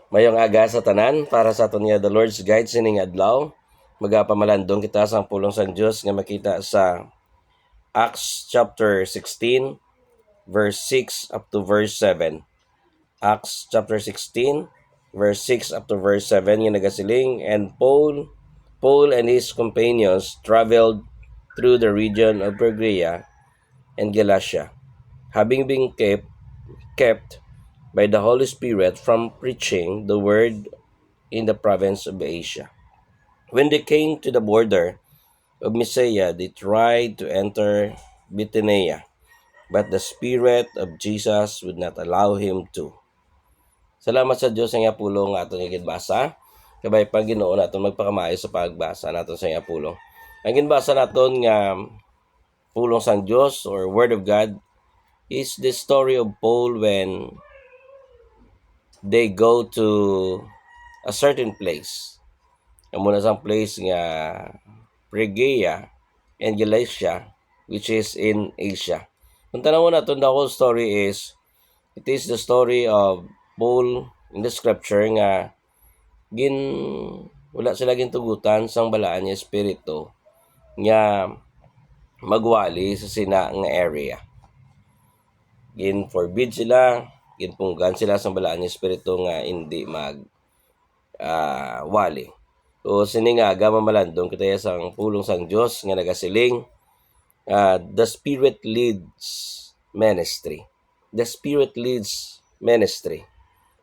Mayong aga sa tanan para sa aton nga the Lord's guide sining adlaw. Magapamalandong kita sa pulong sang Dios nga makita sa Acts chapter 16 verse 6 up to verse 7. Acts chapter 16 verse 6 up to verse 7 nga nagasiling, and Paul and his companions traveled through the region of Phrygia and Galatia, having been kept by the Holy Spirit from preaching the word in the province of Asia. When they came to the border of Mysia, they tried to enter Bithynia, but the Spirit of Jesus would not allow him to. Salamat sa Diyos sa nga pulong aton ginbasa. Kabay pa Ginoo naton magpakamaayo sa pagbasa naton sa nga pulong. Ang ginbasa naton nga pulong sang Diyos or Word of God is the story of Paul when they go to a certain place. Ang muna sang place nga Phrygia and Galatia, which is in Asia. Kung tanawon natin, the whole story is, it is the story of Paul in the scripture nga wala sila gintugutan sang balaan niya espiritu nga magwali sa sina nga area. Forbid sila, ginpunggan sila sang balaan niya espiritu nga hindi wali. So sini nga mamalandong kita sang pulong sang Dios nga nagasiling, the Spirit leads ministry. The Spirit leads ministry.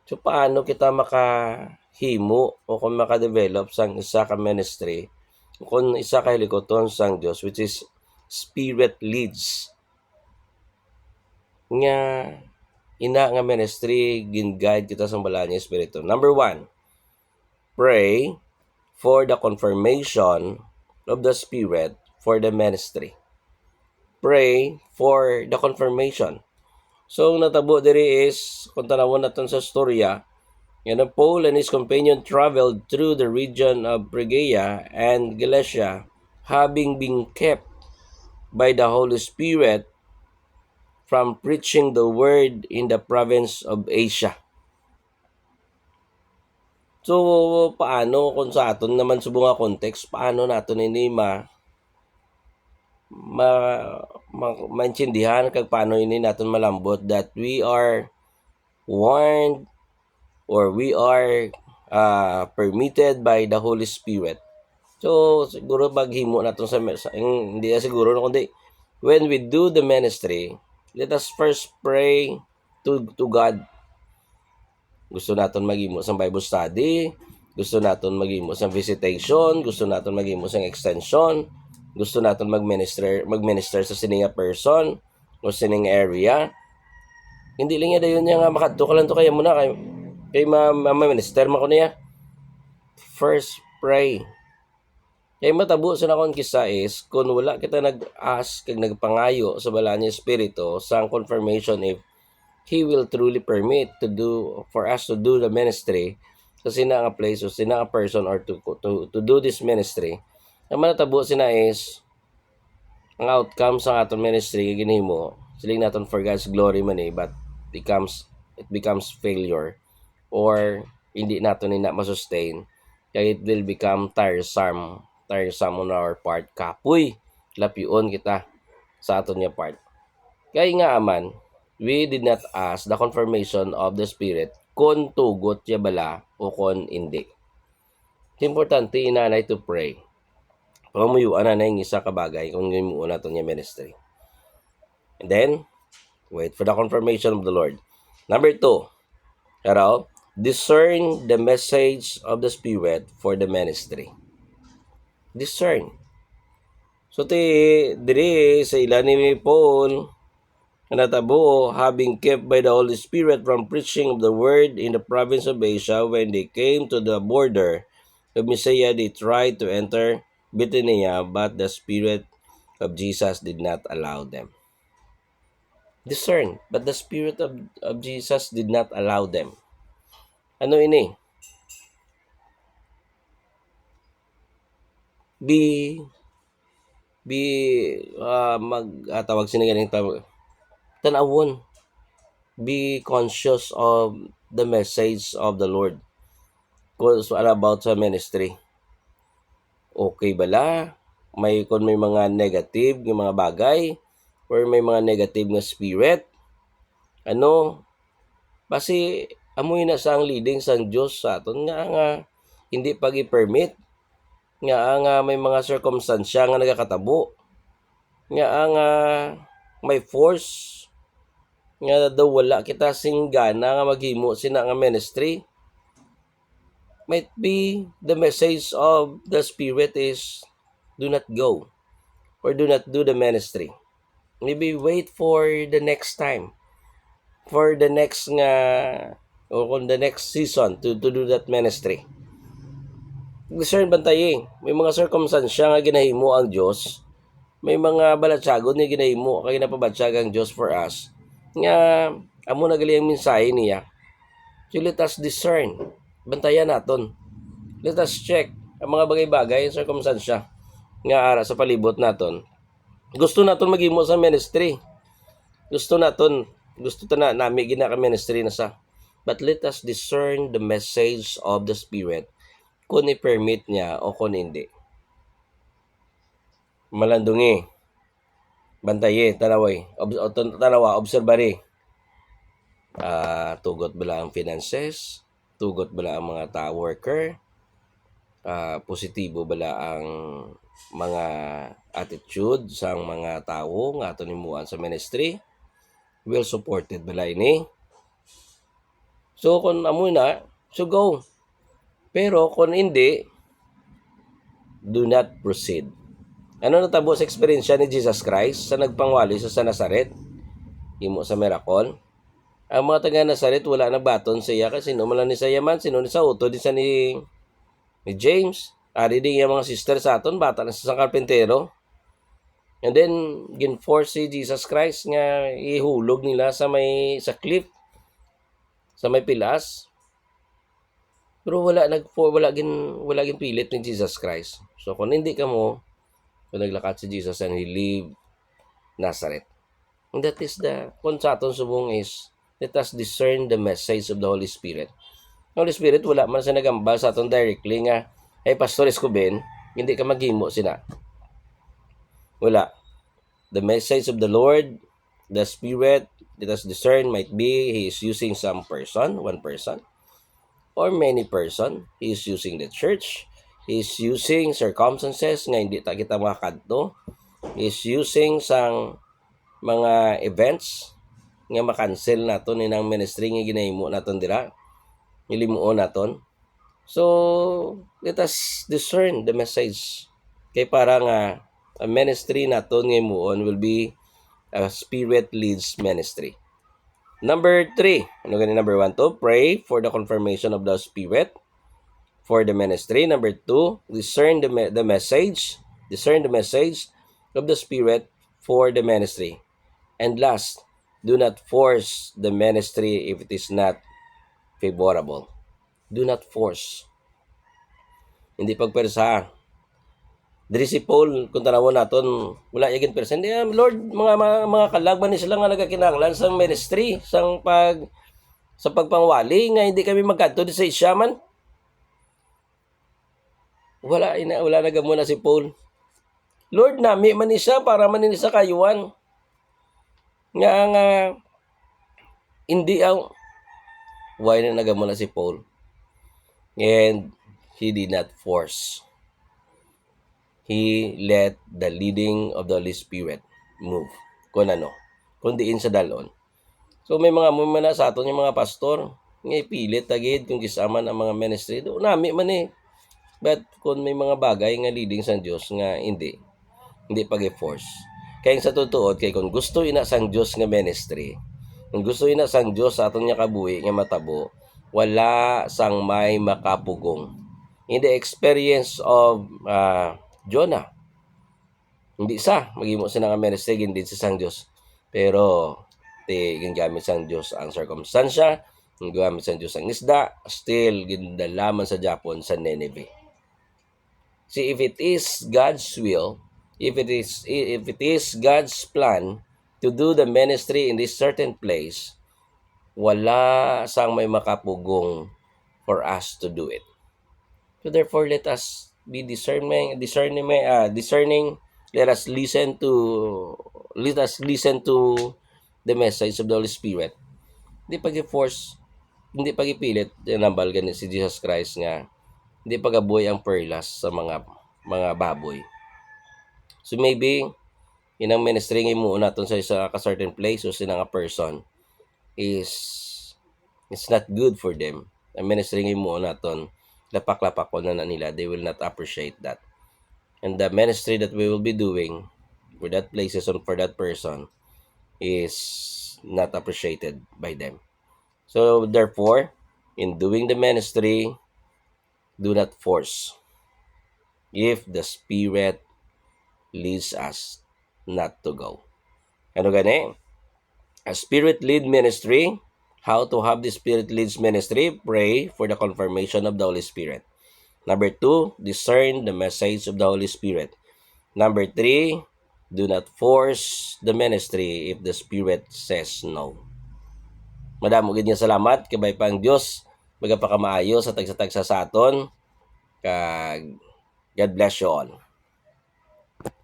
So paano kita makahimo o kung makadevelop sang isa ka ministry kung isa ka hilikoton sang Dios, which is Spirit leads nga ina nga ministry gin-guide kita sa balaan niya espiritu. Number 1, pray for the confirmation of the Spirit for the ministry. Pray for the confirmation. So, natabo diri is, kung tanawon natin sa storya, Paul and his companion traveled through the region of Phrygia and Galatia, having been kept by the Holy Spirit from preaching the word in the province of Asia. So, paano kung sa aton naman subong nga context, paano naton ini maintindihan kag paano ini naton malambot that we are warned or we are permitted by the Holy Spirit. So siguro maghimo naton sa hindi siguro kundi when we do the ministry, let us first pray to God. Gusto naton maghimo sa Bible study, gusto naton maghimo sa visitation, gusto naton maghimo sa extension, gusto naton magminister sa sininga person o sining area. Hindi lang dayon nga makadto ka lang to kaya muna kay ma-minister man ko niya. First pray. Kay matabo sa nakon kisa is kung wala kita nag-ask kag nagpangayo sa balaan niya espiritu sang confirmation if He will truly permit for us to do the ministry sa sina nga place o sina nga person or to do this ministry. Ang manatabo sina is ang outcome sa aton ministry ginhimo siling naton for God's glory man but it becomes failure or hindi naton masustain kaya it will become tiresome on our part. Kapoy lapyon kita sa aton nga part. Kaya nga aman, we did not ask the confirmation of the Spirit kung tugot ya bala o kung hindi. Importante inanay to pray. Pamuyuan na yung isa kabagay kung gimuon naton yung ministry. And then, wait for the confirmation of the Lord. Number 2, discern the message of the Spirit for the ministry. Discern. So, diri sa ilan ni Paul, natabo, having kept by the Holy Spirit from preaching of the word in the province of Asia, when they came to the border of Mysia, they tried to enter Bithynia, but the Spirit of Jesus did not allow them. Discern, but the Spirit of Jesus did not allow them. Ano ini? Tawag sinigaling tanawon. Be conscious of the message of the Lord. about sa ministry. Okay bala? Kung may mga negative nga mga bagay or may mga negative nga spirit, ano, basi amoy na sa ang leading sang Dios sa aton nga hindi pag-i-permit nga may mga circumstansya nga nagakatabo nga may force nga daw wala kita sing gana nga maghimo sina nga ministry. Might be the message of the Spirit is do not go or do not do the ministry. Maybe wait for the next time, for the next nga o kung the next season to do that ministry. Discern bantay may mga circumstansya nga ginahimo ang Dios, may mga balatsagod nga ginahimo kay napabatsag ang Dios for us nga amo na gali ang mensahe niya. So let us discern, bantayan naton, let us check ang mga bagay-bagay, circumstansya nga ara sa palibot naton. Gusto naton maghimo sa ministry, gusto ta na nami gina ka ministry na sa, but let us discern the message of the Spirit kung i-permit niya o kung hindi. Malandungi, bantaye, tanawa, obserbari. Tugot bala ang finances, tugot bala ang mga worker, positibo bala ang mga attitude sang mga tao nga aton himuan sa ministry, well supported bala ini. So kung amoy na, so go. Pero kung hindi, do not proceed. Ano natabo sa experience ni Jesus Christ sa nagpangwali sa Nazaret? Himo sa miracle. Ang mga taga Nazaret wala nagbaton sa iya kasi sino man ni sa yaman, sino ni sa uto di sa ni James. Ari din yung mga sister sa aton, bata na sa karpentero. And then, ginforce si Jesus Christ nga ihulog nila sa cliff, sa may pilas. Pero wala gin pilit ni Jesus Christ. So kung hindi ka mo, kung naglakad si Jesus and he leave Nazareth. And that is kung sa aton subong is, let us discern the message of the Holy Spirit. The Holy Spirit, wala man sa nagambal sa aton directly nga, hey, Pastor Escoben, hindi ka maghimo sina. Wala. The message of the Lord, the Spirit, let us discern, might be He is using one person, or many person. He is using the church. He is using circumstances nga hindi ta kita makadto. He is using sang mga events nga makancel naton inang ministry nga ginahimo naton dira. Ilimuon naton. So, let us discern the message. Kay para nga a ministry naton nga himuon will be a Spirit leads ministry. Number 3, ano gani number 1 to? Pray for the confirmation of the Spirit for the ministry. Number 2, discern the message. Discern the message of the Spirit for the ministry. And last, do not force the ministry if it is not favorable. Do not force. Hindi pagpersa. Diri si Paul, kung tanawon naton, wala yagin persa. Hindi, Lord, mga kalagman ni sila nga nagakinahanglan sa ministry, sa pagpangwali, nga hindi kami magkanto di sa isyaman. Wala nagamuna si Paul. Lord, nami man isa para man sa kayuan. Nga hindi ang why na nagamuna si Paul. And he did not force. He let the leading of the Holy Spirit move. Kung diin sa dalon. So may mga mumana sa aton yung mga pastor, nga ipilit tagid kung kisaman ang mga ministry. Do nami man But kung may mga bagay nga leading sa Dios nga hindi pag-force. Kaya sa totoo, kay kung gusto ina sang Dios nga ministry, kung gusto ina sang Dios sa aton nga kabuhi nga matabo, wala sang may makapugong. In the experience of Jonah, hindi maghimo sa nga ministry gindi sa sang Dios. Pero gingamit sang Dios ang circumstansya, gingamit sang Dios ang isda, still gindalaman sa Japon sa Nineveh. See, if it is God's will, if it is God's plan to do the ministry in this certain place, wala sang may makapugong for us to do it. So therefore, let us be discerning. Let us listen to the message of the Holy Spirit. Hindi pag-force, hindi pag-ipilit, nambal ganit si Jesus Christ nga, hindi pagabuhay ang perlas sa mga baboy. So maybe, inang ministry nga mo naton sa isa ka certain place o sina nga person is it's not good for them. Ang ministry nga mo naton, lapak-lapak ko na nila, they will not appreciate that. And the ministry that we will be doing for that places and for that person is not appreciated by them. So therefore, in doing the ministry, do not force if the Spirit leads us not to go. Ano gani? A Spirit-led ministry. How to have the Spirit-led ministry? Pray for the confirmation of the Holy Spirit. Number 2, discern the message of the Holy Spirit. Number 3, do not force the ministry if the Spirit says no. Madamo gid nga salamat kay pang Dios magapakamaayo sa tagsa-tagsa sa aton. Kag God bless you all.